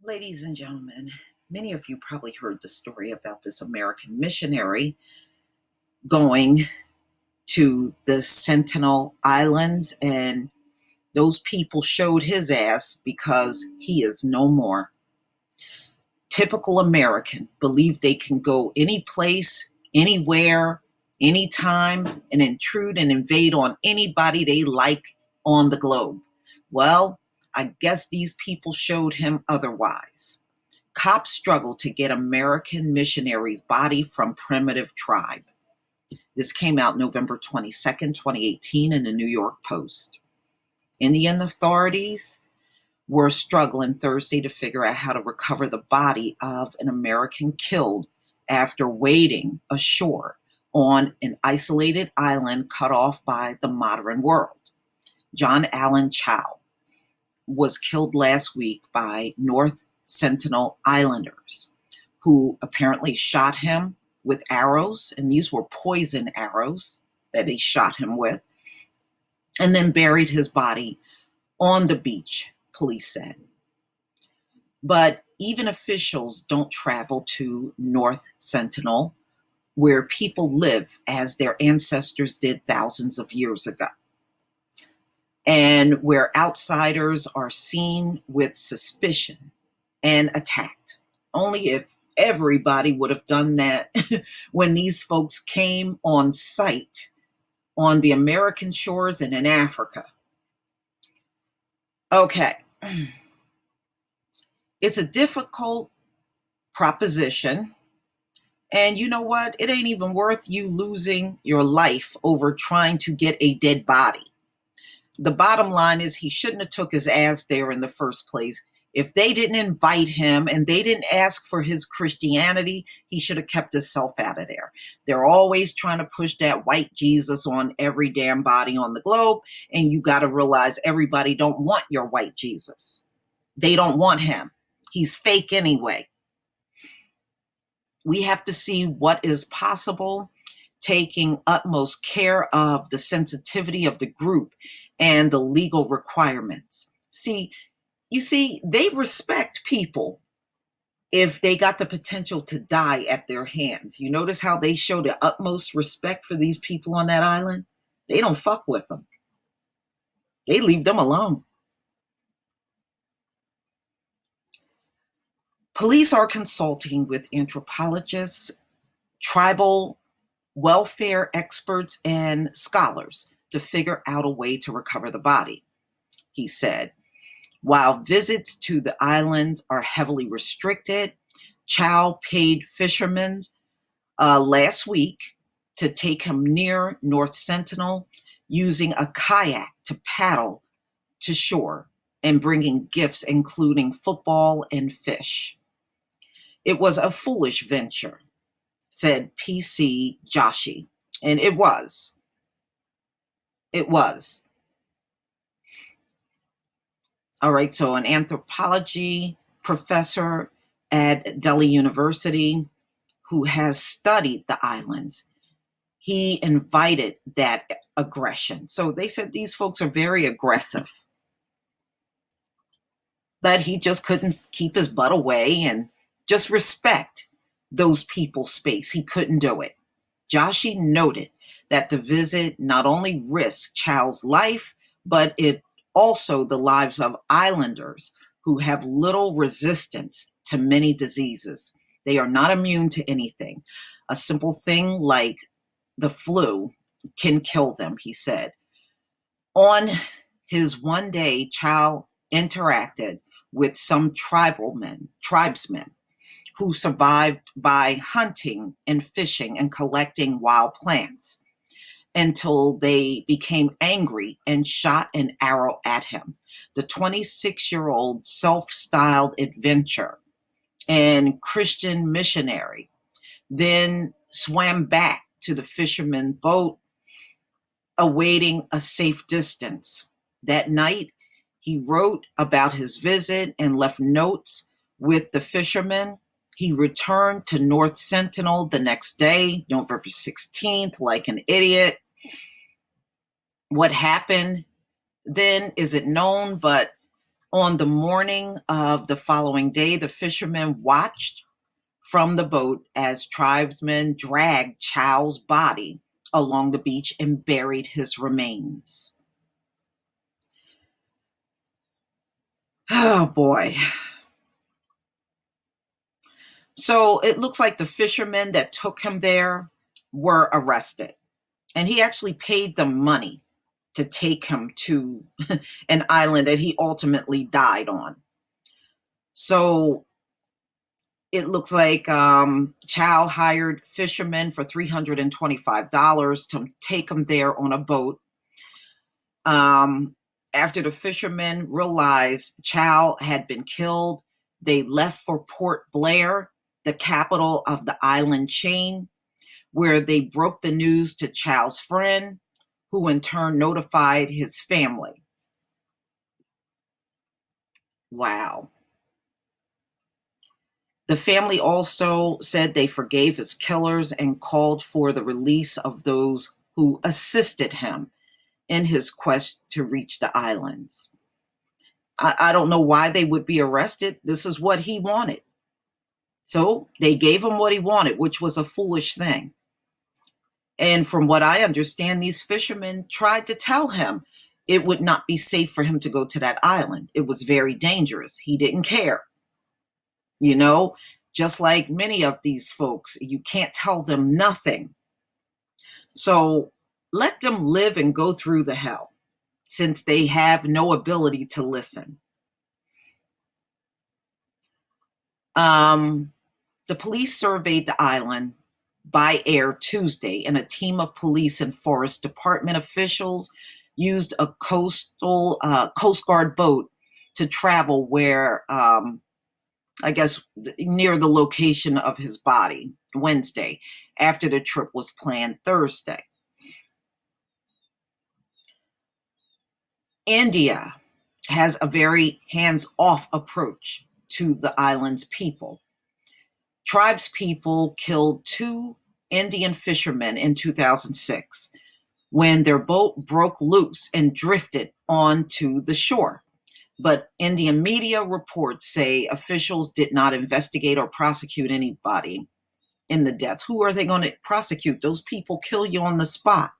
Ladies and gentlemen, many of you probably heard the story about this American missionary going to the Sentinel Islands, and those people showed his ass because he is no more. Typical American, believe they can go any place, anywhere, anytime, and intrude and invade on anybody they like on the globe. Well, I guess these people showed him otherwise. Cops struggle to get American missionary's body from primitive tribe. This came out November 22nd, 2018 in the New York Post. Indian authorities were struggling Thursday to figure out how to recover the body of an American killed after wading ashore on an isolated island cut off by the modern world. John Allen Chau was killed last week by North Sentinel Islanders, who apparently shot him with arrows, and these were poison arrows that they shot him with, and then buried his body on the beach, police said. But even officials don't travel to North Sentinel, where people live as their ancestors did thousands of years ago, and where outsiders are seen with suspicion and attacked. Only if everybody would have done that when these folks came on site on the American shores and in Africa. Okay. It's a difficult proposition. And you know what? It ain't even worth you losing your life over trying to get a dead body. The bottom line is he shouldn't have took his ass there in the first place. If they didn't invite him and they didn't ask for his Christianity, he should have kept himself out of there. They're always trying to push that white Jesus on every damn body on the globe. And you got to realize everybody don't want your white Jesus. They don't want him. He's fake anyway. We have to see what is possible, taking utmost care of the sensitivity of the group and the legal requirements. You see, they respect people if they got the potential to die at their hands. You notice how they show the utmost respect for these people on that island? They don't fuck with them. They leave them alone. Police are consulting with anthropologists, tribal welfare experts, and scholars to figure out a way to recover the body, he said. While visits to the island are heavily restricted, Chau paid fishermen last week to take him near North Sentinel using a kayak to paddle to shore and bringing gifts including football and fish. It was a foolish venture, said PC Joshi, and it was. It was. All right, so an anthropology professor at Delhi University who has studied the islands, he invited that aggression. So they said these folks are very aggressive, but he just couldn't keep his butt away and just respect those people's space. He couldn't do it. Joshi noted that the visit not only risked Chau's life, but it also the lives of islanders who have little resistance to many diseases. They are not immune to anything. A simple thing like the flu can kill them, he said. On his one day, Chau interacted with some tribesmen who survived by hunting and fishing and collecting wild plants until they became angry and shot an arrow at him. The 26-year-old self-styled adventurer and Christian missionary then swam back to the fisherman boat, awaiting a safe distance. That night, he wrote about his visit and left notes with the fishermen. He returned to North Sentinel the next day, November 16th, like an idiot. What happened then isn't known, but On the morning of the following day, the fishermen watched from the boat as tribesmen dragged Chau's body along the beach and buried his remains. Oh boy. So it looks like the fishermen that took him there were arrested. And he actually paid them money to take him to an island that he ultimately died on. So it looks like Chau hired fishermen for $325 to take him there on a boat. After the fishermen realized Chau had been killed, they left for Port Blair, the capital of the island chain, where they broke the news to Chau's friend, who in turn notified his family. Wow. The family also said they forgave his killers and called for the release of those who assisted him in his quest to reach the islands. I don't know why they would be arrested. This is what he wanted. So they gave him what he wanted, which was a foolish thing. And from what I understand, these fishermen tried to tell him it would not be safe for him to go to that island. It was very dangerous. He didn't care. You know, just like many of these folks, you can't tell them nothing. So let them live and go through the hell, since they have no ability to listen. The police surveyed the island by air Tuesday, and a team of police and forest department officials used a Coast Guard boat to travel where, I guess, near the location of his body Wednesday, after the trip was planned Thursday. India has a very hands-off approach to the island's people. Tribes people killed 2 Indian fishermen in 2006 when their boat broke loose and drifted onto the shore. But Indian media reports say officials did not investigate or prosecute anybody in the deaths. Who are they going to prosecute? Those people kill you on the spot.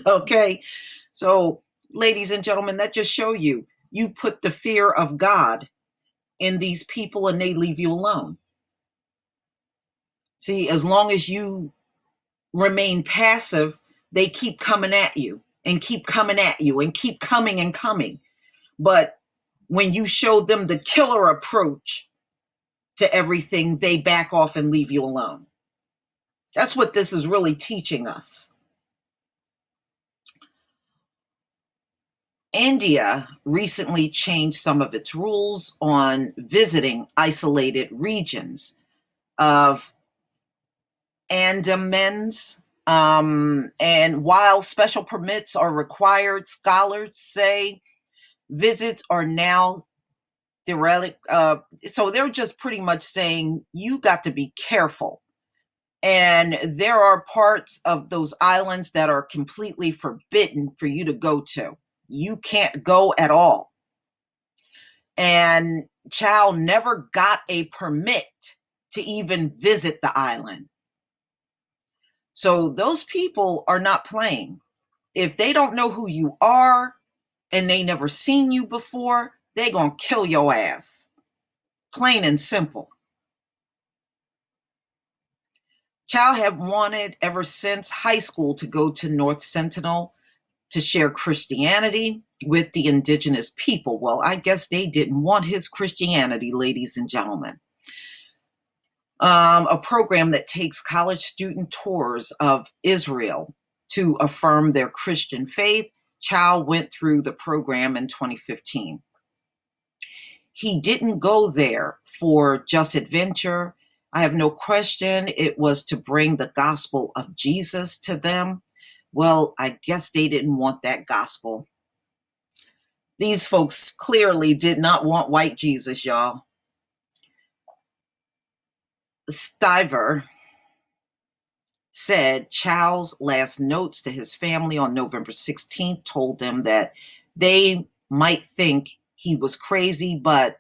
Okay? So, ladies and gentlemen, that just show you put the fear of God in these people and they leave you alone. See, as long as you remain passive, they keep coming at you and keep coming at you and keep coming and coming. But when you show them the killer approach to everything, they back off and leave you alone. That's what this is really teaching us. India recently changed some of its rules on visiting isolated regions of Andamans. And while special permits are required, scholars say visits are now theoretic. So they're just pretty much saying you got to be careful. And there are parts of those islands that are completely forbidden for you to go to. You can't go at all. And Chau never got a permit to even visit the island. So those people are not playing. If they don't know who you are and they never seen you before, they gonna kill your ass. Plain and simple. Chau had wanted ever since high school to go to North Sentinel to share Christianity with the indigenous people. Well, I guess they didn't want his Christianity, ladies and gentlemen. A program that takes college student tours of Israel to affirm their Christian faith. Chau went through the program in 2015. He didn't go there for just adventure. I have no question it was to bring the gospel of Jesus to them. Well, I guess they didn't want that gospel. These folks clearly did not want white Jesus, y'all. Stiver said Chau's last notes to his family on November 16th told them that they might think he was crazy, but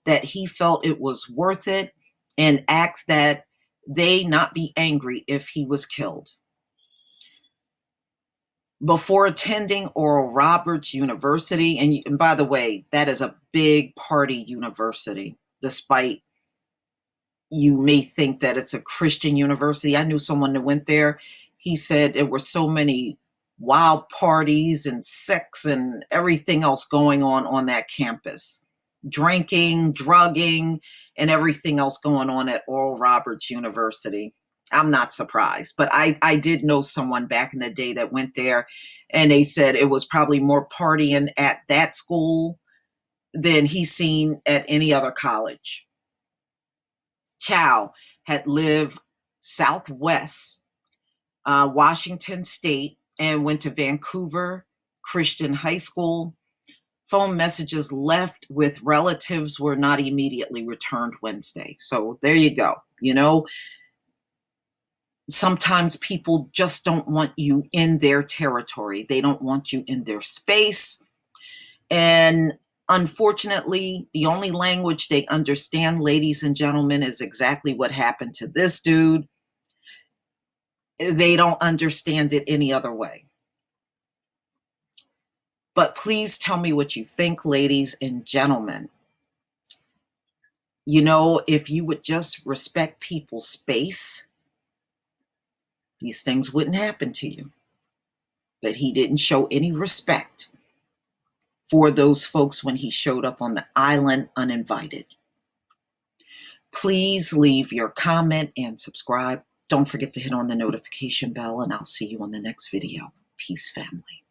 that he felt it was worth it, and asked that they not be angry if he was killed. Before attending Oral Roberts University, and by the way, that is a big party university, despite you may think that it's a Christian university. I knew someone that went there. He said there were so many wild parties and sex and everything else going on that campus. Drinking, drugging, and everything else going on at Oral Roberts University. I'm not surprised, but I did know someone back in the day that went there, and they said it was probably more partying at that school than he's seen at any other college. Chau had lived southwest Washington State and went to Vancouver Christian High School. Phone messages left with relatives were not immediately returned Wednesday. So there you go. You know, sometimes people just don't want you in their territory. They don't want you in their space. And unfortunately, the only language they understand, ladies and gentlemen, is exactly what happened to this dude. They don't understand it any other way. But please tell me what you think, ladies and gentlemen. You know, if you would just respect people's space, these things wouldn't happen to you. But he didn't show any respect for those folks when he showed up on the island uninvited. Please leave your comment and subscribe. Don't forget to hit on the notification bell, and I'll see you on the next video. Peace, family.